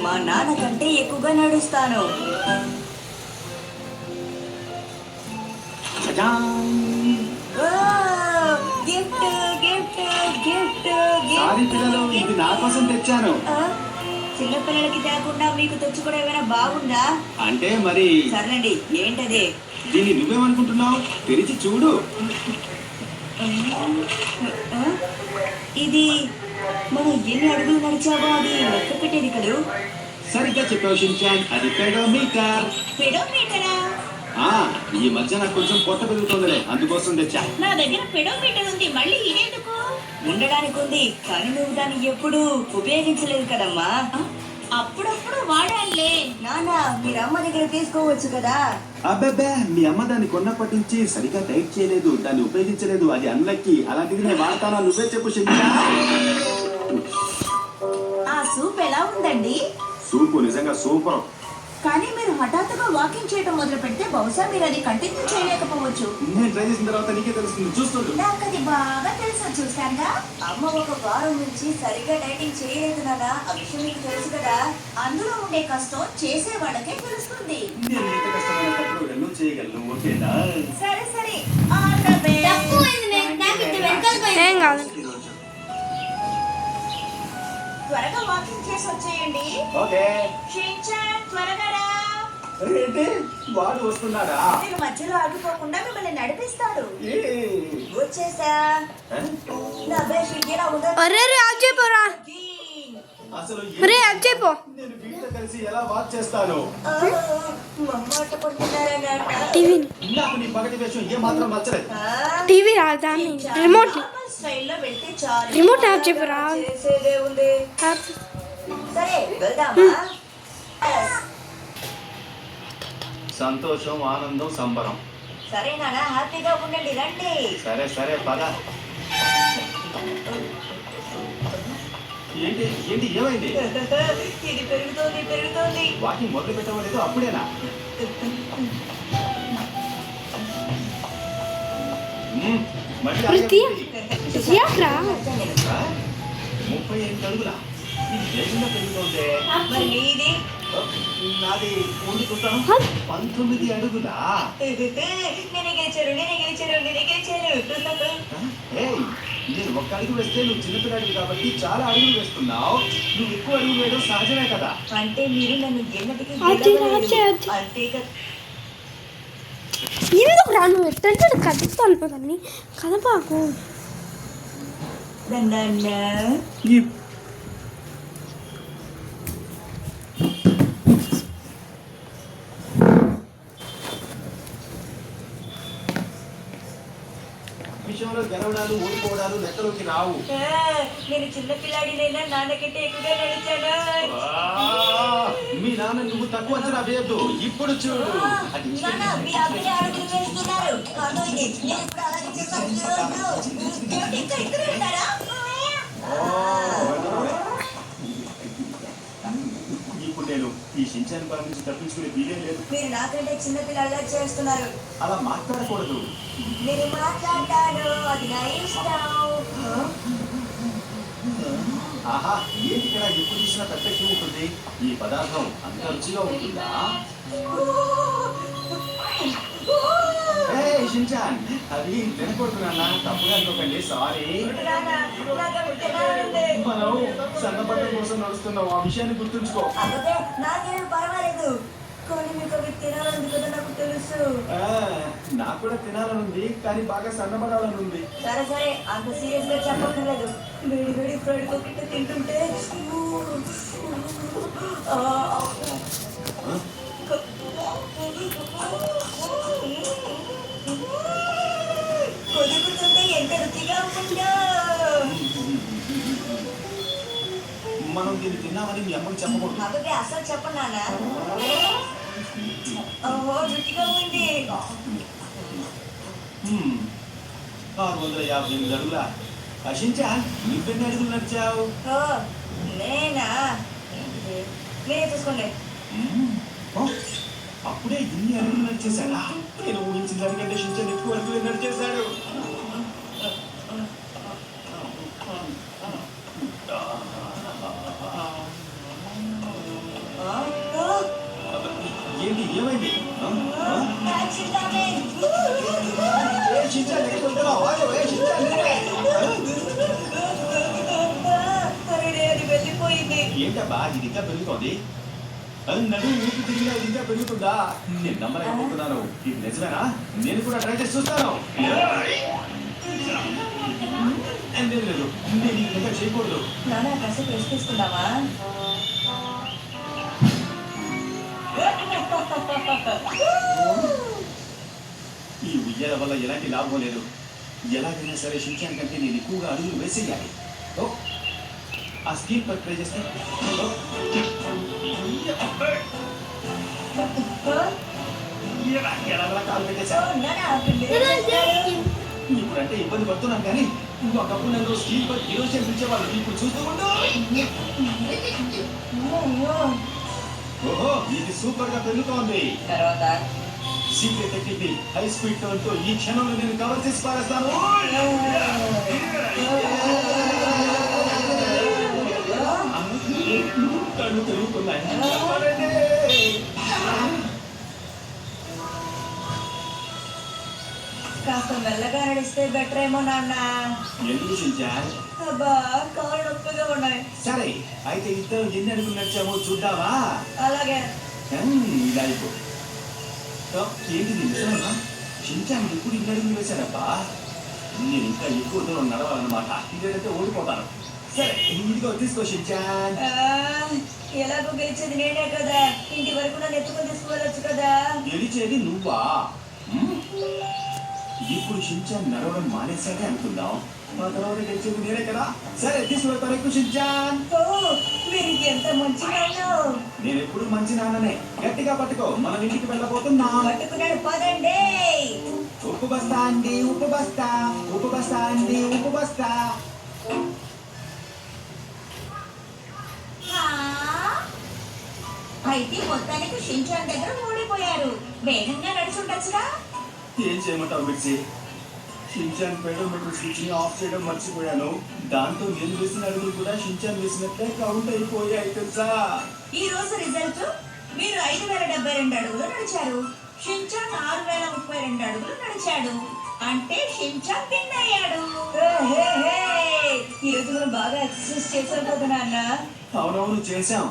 మా నాన్న కంటే ఎక్కువగా నడుస్తాను. ఓ, గిఫ్ట్ గిఫ్ట్ గిఫ్ట్ సారీ పిల్లలు, ఇది గిఫ్ట్. నా కోసం తెచ్చాను. ఆ, చిన్నపిల్లలకి తేకుండా మీకు తెచ్చుకోవడం ఏమైనా బాగుందా? అంటే మరి సర్లేండి, ఏంటది? దీన్ని నువ్వేమనుకుంటున్నావు? తెరిచి చూడు. ఆ, ఇది మనం ఎన్ని అడుగులు నడిచావో అది లెక్క పెట్టేది కదూ. సరిగ్గా చెప్పావు షిన్చాన్, అది పెడోమీటర్. పెడోమీటరా? ఆ, ఈ మధ్య నాకు కొంచెం పొట్ట పెరుగుతుందిలే, అందుకోసం తెచ్చా. నా దగ్గర పెడోమీటర్ ఉంది, మళ్ళీ ఇదేందుకు? ఉండడానికి ఉంది, కానీ నువ్వు దాన్ని ఎప్పుడు ఉపయోగించలేదు కదమ్మా. అప్పుడప్పుడు వాడాలే. నాన్న, మీరు అమ్మ దగ్గర తీసుకోవచ్చు కదా. అబ్బబ్బే, మీ అమ్మ దాన్ని కొన్నప్పటి నుంచి సరిగా డైట్ చేయలేదు, దాన్ని ఉపయోగించలేదు, అది అన్లక్కి. అలాంటిది నేను వాడతానా? నువ్వే చెప్పు షిన్చాన్. ఆ సూప్ ఎలా ఉందండి? సూపు నిజంగా సూపర్. కానీ మీరు హఠాత్తుగా వాకింగ్ చేయడం మొదలు పెడితే బహుశా మీరు అది కంటిన్యూ చేయలేకపోవచ్చు. నేను ట్రై చేసిన తర్వాత నీకే తెలుస్తుంది, చూస్తుండు. నాకు అది బాగా తెలుసు, చూస్తానుగా. అమ్మ ఒక వారం నుంచి సరిగ్గా డైటింగ్ చేయలేదు నాన్న, ఆ విషయం మీకు తెలుసు కదా. అందులో ఉండే కష్టం చేసే వాళ్ళకే తెలుస్తుంది. నేను ఎంత కష్టమైనప్పుడు ఎన్నో చేయగలను, ఓకేనా? సరే సరే, ఆల్ ద బెస్ట్. ఏం కాదు. ఈరోజు. త్వరగా వాకింగ్ చేసి వచ్చేయండి. ఓకే. షిన్చాన్, త్వరగా రా. ఏంటి వాడు వస్తున్నాడా? నేను మధ్యలో ఆగిపోకుండా మిమ్మల్ని నడిపిస్తాడు. ఏ. వచ్చేసా. ఏ? నా బెస్ట్ ఎలా ఉందో. అరే రే యాప్ చేయపోరా. అసలు రే యాప్ చేయపో. నేను వీటితో కలిసి ఎలా వాక్ చేస్తాను? మమ్మాట పడుతున్నారా నాన్న? టీవీని నాకు నీ పగటి వేషం ఏ మాత్రం నచ్చలేదు. టీవీ రాదాన్ని రిమోట్ స్టైల్లో వెళ్తే చాలు. రిమోట్ యాప్ చెప్పరా. చేసేదే ఉంది. యాప్ సరే వెళ్దామా? సంతోషం, ఆనందం, సంబరం. సరే నాన్న, హ్యాపీగా ఉండండి, రండి. సరే సరే పద. ఏంటి ఏంటి ఏమైంది? ఇది పెరుగుతోంది పెరుగుతోంది. వాకింగ్ మొదలు పెట్టవలేదు అప్పుడేనా? మళ్ళీ ప్రతి ఆగేది. యాక్రా 35 అడుగులా? ఇది వేగంగా పెరుగుతోంది. మరి నీది? నాది ముందు చూస్తాను. 19 అడుగులా? నేనే గెలిచాను నేనే గెలిచాను నేనే గెలిచాను. ఏయ్, నేను ఒక్క అడుగు వేస్తే నువ్వు చిన్నపిల్లాడివి కాబట్టి చాలా అడుగులు వేస్తున్నావు. నువ్వు ఎక్కువ అడుగులు వేయడం సహజమే కదా. అంటే మీరు నన్ను ఎన్నటికీ అది గెలవలేరు. రాజు. అంతే కదా. ఎందుకు రాను ఎట్లంటే కదుపుతాను దాన్ని కదపాకు. నాన్న, ఈ విషయంలో గెలవడాలు ఓడిపోవడాలు లెక్కలోకి రావు. నేను చిన్న పిల్లాడినైనా నాన్నకంటే ఎక్కువగా నడిచాను. మీ నాన్న నువ్వు తక్కువ అంచనా వేయద్దు. ఇప్పుడు చూడు. అది నాన్న, మీ అబ్బాయి అడుగులు వేస్తున్నారు. అర్థమైంది. నేను ఇప్పుడు అలాగే చేస్తాను. ఏమిటి, ఇంకా ఇద్దరు ఉంటారా? ఇప్పుడు నేను ఈ షిన్చాన్ బారి నుంచి తప్పించుకునే వీలే లేదు. మీరు నాకంటే చిన్న పిల్లల్లా చేస్తున్నారు. అలా మాట్లాడకూడదు. నేను మాట్లాడతాను, అది నా ఇష్టం. ఆహా, ఏంటి ఇక్కడ ఎప్పుడు చూసినా పెద్ద క్యూ ఉంటుంది. ఈ పదార్థం అంత రుచిగా ఉంటుందా? ఏయ్ షిన్చాన్, అది తినకూడదు నాన్న, తప్పుగా అనుకోకండి, సారీ. నాన్న, నాకు అవి తినాలండి. మనం సన్నబడ్డ కోసం నడుస్తున్నాం, ఆ విషయాన్ని గుర్తుంచుకో. అబ్బే, నాకేం పర్వాలేదు. కానీ మీకు అవి తినాలని కదా నాకు తెలుసు. నాకు కూడా తినాలని ఉంది, కానీ బాగా సన్నబడాలని ఉంది. సరే సరే, అంత సీరియస్ గా చెప్పక్కర్లేదు. వేడి వేడి ఫ్రైడ్ కోకెట్ తింటుంటే కొదుకుతుంటే ఎంత రుచిగా ఉంటుందో. మనం దీన్ని తిన్నామని మీ అమ్మకి చెప్పకూడదు. అబ్బే, అసలు చెప్పండి నాన్న. ఓహో, రుచిగా ఉంది. 658 అడుగులా? షిన్చాన్, నువ్వెన్ని అడుగులు నడిచావు? ఓ, నేనా? మీరే చూసుకోండి. అప్పుడే ఇన్ని అడుగులు నడిచేశాడా? నేను ఊహించిన దానికంటే షిన్చాన్ ఎక్కువ అడుగులు నడిచేశాడు. ఏంటి ఏమైంది ఆ? ఆ? ఏ షించాన్ ఎక్కడికి వెళ్తున్నావు? ఆగు, ఏ షించాన్ నిన్నే. అది వెళ్ళిపోయింది. ఏంటబ్బా ఇది ఇంకా పెరుగుతోంది నడు ఊపి తిరిగినా ఇది ఇంకా పెరుగుతుందా నేను నమ్మలేకపోతున్నాను ఇది నిజమేనా నేను కూడా ట్రై చేసి చూస్తాను లేదు నేను ఈ విధంగా చేయకూడదు నాన్న కాసేపు రెస్ట్ తీసుకుందామా? ఈ ఉయ్యాల వల్ల ఎలాంటి లాభం లేదు ఎలాగైనా సరే షించాన్ కంటే నేను ఎక్కువగా అడుగులు వేసేయాలి ఓ ఆ స్కీమ్ పై ట్రై చేస్తే ఓ. ఎలా కాలు పెట్టేశా ఇప్పుడంటే ఇబ్బంది పడుతున్నాను కానీ ఒకప్పుడు నన్ను స్కీమ్ పై ఈరోజు పిలిచేవాళ్ళు ఇప్పుడు చూస్తూ ఉండు ఓహో ఇది సూపర్ గా పెరుగుతోంది తర్వాత secret technique high speed turn తో ఈ క్షణంలో నేను కవర్ చేసి పారేస్తాను కళ్ళు పెరుగుతున్నాయి కాస్త మెల్లగా నడిస్తే బెటర్ ఏమో నాన్న. ఎందుకు షించాన్ అబ్బా కాళ్ళు నొప్పిగా ఉన్నాయి. సరే అయితే ఇద్దరు ఎన్ని అడుగులు నడిచామో చూద్దామా అలాగే ఇలా అయిపో ఏంటి నిజమేనా షించాన్ ఎప్పుడు ఇన్ని అడుగులు వేశాడబ్బా నేను ఇంకా ఎక్కువ దూరం నడవాలన్నమాట ఇదేంటే ఓడిపోతాను సరే ఇదిగో తీసుకో షించాన్ ఎలాగో గెలిచేది నేనే కదా ఇంటి వరకు నన్ను ఎత్తుకొని తీసుకువెళ్ళొచ్చు కదా. గెలిచేది నువ్వా ఇప్పుడు షించాన్ నడవడం మానేసాడే అనుకుందాం మా తర్వాత గెలిచేది నేనే కదా సరే తీసుకువెళ్తాను ఎక్కువ షించాన్ ఓ మీరు ఎంత మంచి నాన్న. నేను ఎప్పుడు మంచి నాన్ననే గట్టిగా పట్టుకో మనం ఇంటికి వెళ్ళబోతున్నా పట్టుకున్నాడు పదండి. ఉప్పు బస్తా అండి ఉప్పు బస్తా ఉప్పు బస్తా అండి ఉప్పు బస్తా అయితే మొత్తానికి షించాన్ దగ్గర ఓడిపోయారు. వేగంగా నడిచి ఉండొచ్చుగా. ఏం చేయమంటావు మిర్చి షించాన్ పెడోమీటర్ స్విచ్ ని ఆఫ్ చేయడం మర్చిపోయాను దాంతో నేను వేసిన అడుగులు కూడా షించాన్ వేసినట్లే కౌంట్ అయిపోయాయి తెలుసా ఈ రోజు రిజల్ట్ మీరు 5072 అడుగులు నడిచారు. షించాన్ 6032 అడుగులు నడిచాడు. అంటే షించాన్ విన్ అయ్యాడు. ఈ రోజు మనం బాగా ఎక్సర్సైజ్ చేసాం కదా నాన్న. అవునవును చేశాం